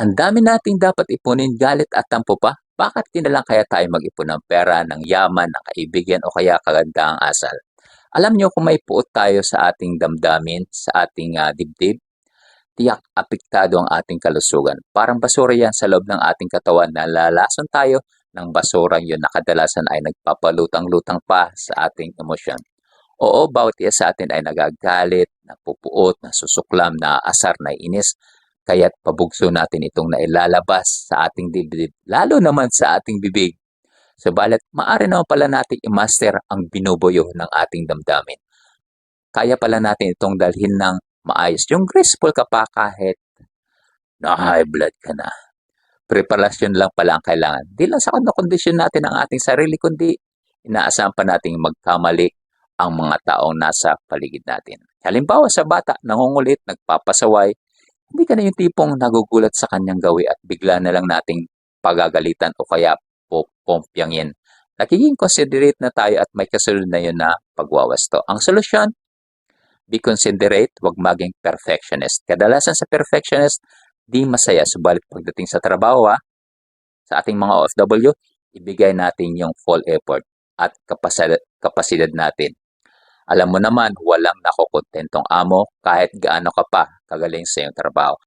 Ang dami nating dapat ipunin, galit at tampo pa. Bakit di na lang kaya tayo mag-ipon ng pera, ng yaman, ng kaibigan o kaya kagandaang asal? Alam niyo kung may puot tayo sa ating damdamin, sa ating dibdib, tiyak apektado ang ating kalusugan. Parang basura yan sa loob ng ating katawan na lalason tayo ng basurang yun na kadalasan ay nagpapalutang-lutang pa sa ating emosyon. Oo, bawat isa sa atin ay nagagalit, napupuot, nasusuklam, naaasar, naiinis. Kaya't pabugso natin itong nailalabas sa ating dibdib, lalo naman sa ating bibig. Subalit, maaari naman pala natin i-master ang binubuyo ng ating damdamin. Kaya pala natin itong dalhin ng maayos. Yung graceful ka pa kahit na high blood ka na. Preparasyon lang pala ang kailangan. Di lang sa kondisyon natin ang ating sarili, kundi inaasahan pa nating magkamali ang mga taong nasa paligid natin. Halimbawa sa bata, nangungulit, nagpapasaway, hindi ka na yung tipong nagugulat sa kanyang gawi at bigla na lang nating pagagalitan o kaya pompyangin. Nagiging considerate na tayo at may kasunod na yun na pagwawasto. Ang solusyon, be considerate, wag maging perfectionist. Kadalasan sa perfectionist, di masaya. Subalit pagdating sa trabaho, sa ating mga OFW, ibigay natin yung full effort at kapasidad natin. Alam mo naman, walang nakokontentong amo kahit gaano ka pa kagaling sa iyong trabaho.